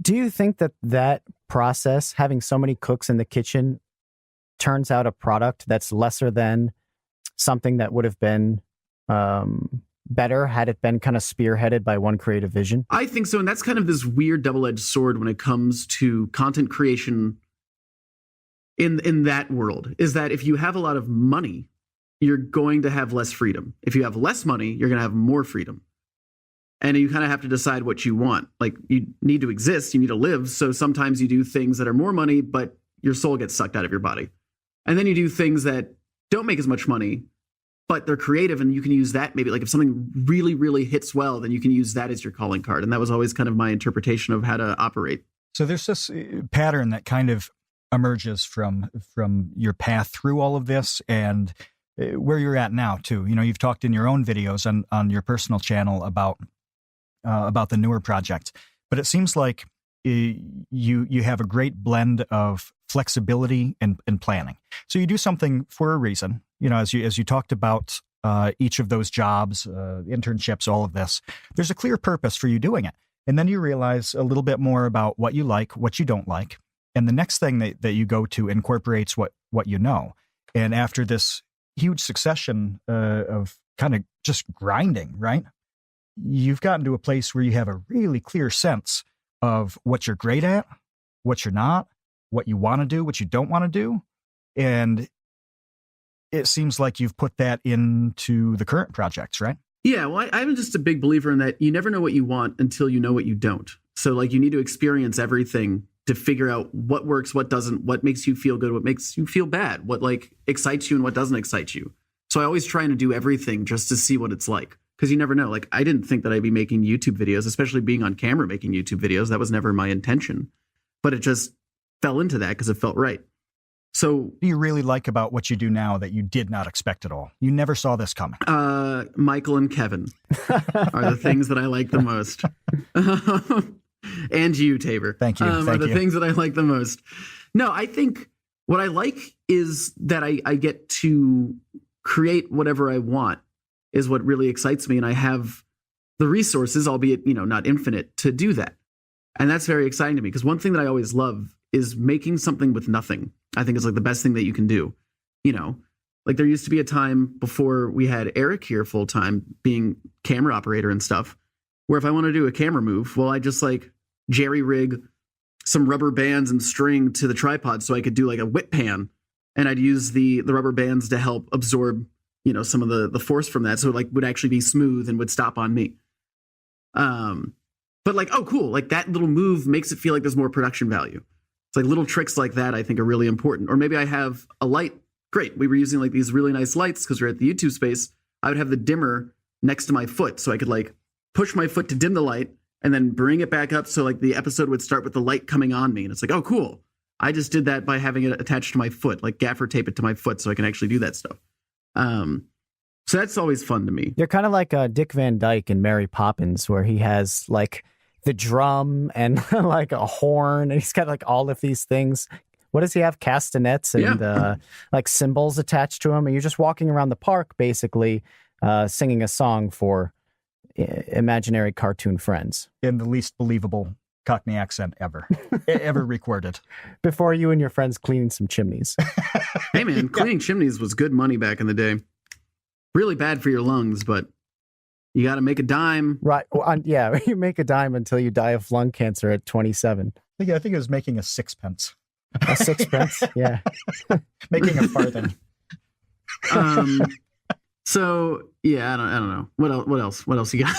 Do you think that that process, having so many cooks in the kitchen, turns out a product that's lesser than something that would have been better had it been kind of spearheaded by one creative vision? I think so. And that's kind of this weird double-edged sword when it comes to content creation in that world, is that if you have a lot of money, you're going to have less freedom. If you have less money, you're going to have more freedom. And you kind of have to decide what you want. Like, you need to exist, you need to live. So sometimes you do things that are more money, but your soul gets sucked out of your body. And then you do things that don't make as much money, but they're creative, and you can use that. Maybe like if something really, really hits well, then you can use that as your calling card. And that was always kind of my interpretation of how to operate. So there's this pattern that kind of emerges from your path through all of this and where you're at now too. You know, you've talked in your own videos on your personal channel about the newer project, but it seems like you have a great blend of flexibility and planning. So you do something for a reason. You know, as you talked about each of those jobs, internships, all of this, there's a clear purpose for you doing it. And then you realize a little bit more about what you like, what you don't like. And the next thing that you go to incorporates what you know. And after this huge succession of kind of just grinding, right? You've gotten to a place where you have a really clear sense of what you're great at, what you're not, what you want to do, what you don't want to do. And it seems like you've put that into the current projects, right? Yeah, well, I'm just a big believer in that you never know what you want until you know what you don't. So like, you need to experience everything to figure out what works, what doesn't, what makes you feel good, what makes you feel bad, what like excites you and what doesn't excite you. So I always try to do everything just to see what it's like. Because you never know. Like, I didn't think that I'd be making YouTube videos, especially being on camera making YouTube videos. That was never my intention. But it just fell into that because it felt right. So what do you really like about what you do now that you did not expect at all? You never saw this coming. Michael and Kevin are the things that I like the most. And you, Tabor. Thank you. Are the things that I like the most. No, I think what I like is that I get to create whatever I want. Is what really excites me. And I have the resources, albeit, not infinite, to do that. And that's very exciting to me, because one thing that I always love is making something with nothing. I think is like the best thing that you can do. Like there used to be a time before we had Eric here full time being camera operator and stuff, where if I want to do a camera move, well, I just like jerry rig some rubber bands and string to the tripod so I could do like a whip pan. And I'd use the rubber bands to help absorb some of the force from that. So it like would actually be smooth and would stop on me. But like, oh, cool. Like that little move makes it feel like there's more production value. It's like little tricks like that I think are really important. Or maybe I have a light. Great. We were using like these really nice lights because we're at the YouTube space. I would have the dimmer next to my foot. So I could like push my foot to dim the light and then bring it back up. So like the episode would start with the light coming on me. And it's like, oh, cool. I just did that by having it attached to my foot, like gaffer tape it to my foot so I can actually do that stuff. So that's always fun to me. You're kind of like Dick Van Dyke in Mary Poppins, where he has like the drum and like a horn, and he's got like all of these things. What does he have? Castanets and like cymbals attached to him. And you're just walking around the park, basically singing a song for imaginary cartoon friends. In the least believable Cockney accent ever recorded. Before you and your friends cleaning some chimneys. Hey man, cleaning chimneys was good money back in the day. Really bad for your lungs, but you got to make a dime. Right. Well, yeah, you make a dime until you die of lung cancer at 27. I think it was making a sixpence. A sixpence? Yeah. Making a farthing. So, yeah, I don't know. What else? What else you got?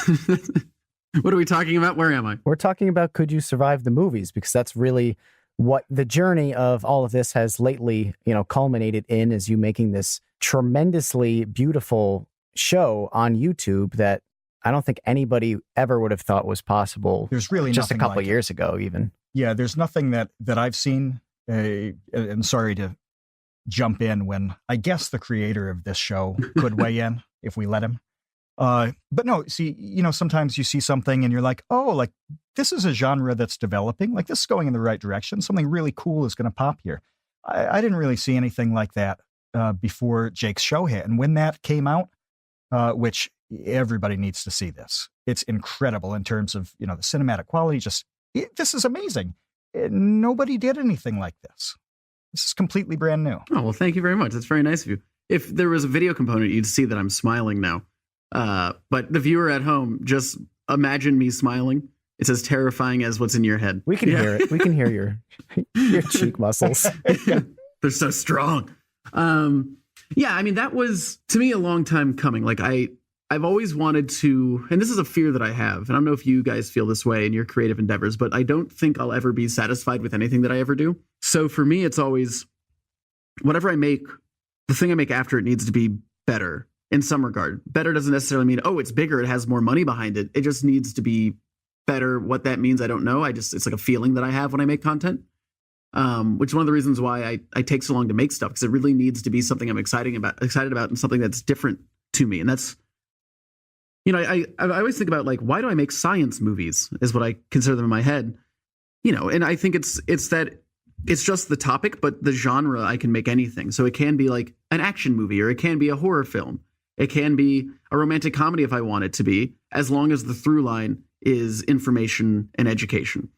What are we talking about? Where am I? We're talking about Could You Survive the Movies, because that's really what the journey of all of this has lately, culminated in, is you making this tremendously beautiful show on YouTube that I don't think anybody ever would have thought was possible. There's really just a couple like years ago, even. Yeah, there's nothing that I've seen. And sorry to jump in when I guess the creator of this show could weigh in if we let him. But no, see, sometimes you see something and you're like, oh, like this is a genre that's developing. Like this is going in the right direction. Something really cool is going to pop here. I didn't really see anything like that before Jake's show hit. And when that came out, which everybody needs to see this, it's incredible in terms of, the cinematic quality, just this is amazing. Nobody did anything like this. This is completely brand new. Oh, well, thank you very much. That's very nice of you. If there was a video component, you'd see that I'm smiling now. But the viewer at home, just imagine me smiling. It's as terrifying as what's in your head. We can hear it. We can hear your cheek muscles. They're so strong. Yeah, I mean, that was, to me, a long time coming. Like, I've always wanted to, and this is a fear that I have, and I don't know if you guys feel this way in your creative endeavors, but I don't think I'll ever be satisfied with anything that I ever do. So for me, it's always, whatever I make, the thing I make after it needs to be better in some regard. Better doesn't necessarily mean, oh, it's bigger, it has more money behind it. It just needs to be better. What that means, I don't know. It's like a feeling that I have when I make content. Which is one of the reasons why I take so long to make stuff, because it really needs to be something I'm excited about and something that's different to me. And that's, you know, I always think about, like, why do I make science movies is what I consider them in my head, you know, and I think it's that it's just the topic, but the genre, I can make anything. So it can be like an action movie, or it can be a horror film. It can be a romantic comedy if I want it to be, as long as the through line is information and education.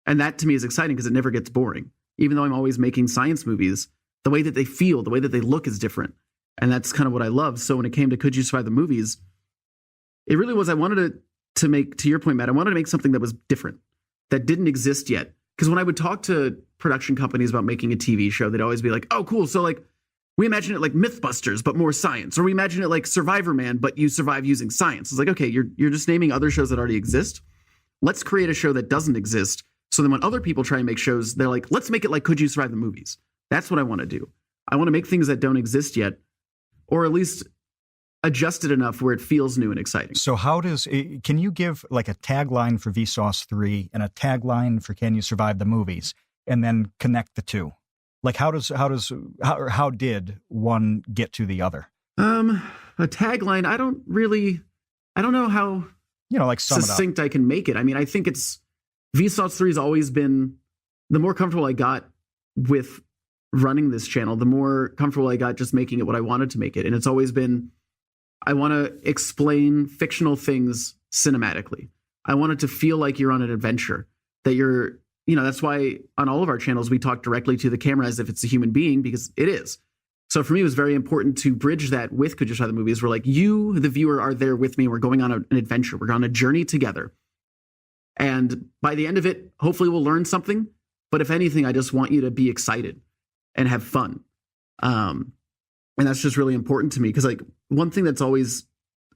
And that to me is exciting because it never gets boring. Even though I'm always making science movies, the way that they feel, the way that they look is different. And that's kind of what I love. So when it came to Could You Survive the Movies, it really was, I wanted to make, to your point, Matt, I wanted to make something that was different, that didn't exist yet. Because when I would talk to production companies about making a TV show, they'd always be like, oh, cool. So like, we imagine it like Mythbusters, but more science. Or we imagine it like Survivor Man, but you survive using science. It's like, okay, you're just naming other shows that already exist. Let's create a show that doesn't exist. So then when other people try and make shows, they're like, let's make it like Could You Survive the Movies? That's what I want to do. I want to make things that don't exist yet, or at least adjust it enough where it feels new and exciting. So can you give like a tagline for Vsauce 3 and a tagline for Can You Survive the Movies, and then connect the two? Like how did one get to the other? A tagline, I don't know how, you know, like succinct I can make it. I mean, I think Vsauce 3 has always been, the more comfortable I got with running this channel, the more comfortable I got just making it what I wanted to make it. And it's always been, I want to explain fictional things cinematically. I want it to feel like you're on an adventure, that you're, you know, that's why on all of our channels, we talk directly to the camera as if it's a human being, because it is. So for me, it was very important to bridge that with Could You Survive the Movies, where like you, the viewer, are there with me. We're going on an adventure. We're on a journey together. And by the end of it, hopefully we'll learn something. But if anything, I just want you to be excited and have fun. And that's just really important to me. Because like one thing that's always,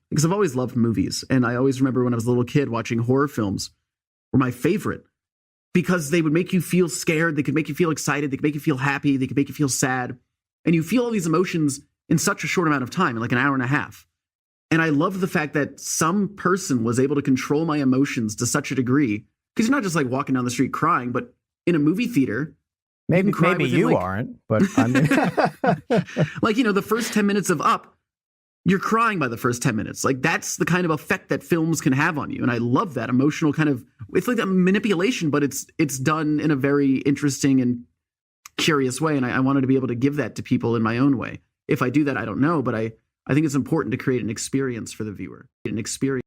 because I've always loved movies. And I always remember when I was a little kid watching horror films were my favorite, because they would make you feel scared. They could make you feel excited. They could make you feel happy. They could make you feel sad. And you feel all these emotions in such a short amount of time, in like an hour and a half. And I love the fact that some person was able to control my emotions to such a degree, because you're not just like walking down the street crying, but in a movie theater, maybe you aren't, but I mean, like, you know, the first 10 minutes of Up, you're crying by the first 10 minutes. Like that's the kind of effect that films can have on you. And I love that emotional kind of, it's like a manipulation, but it's done in a very interesting and curious way. And I wanted to be able to give that to people in my own way. If I do that, I don't know, but I think it's important to create an experience for the viewer, an experience.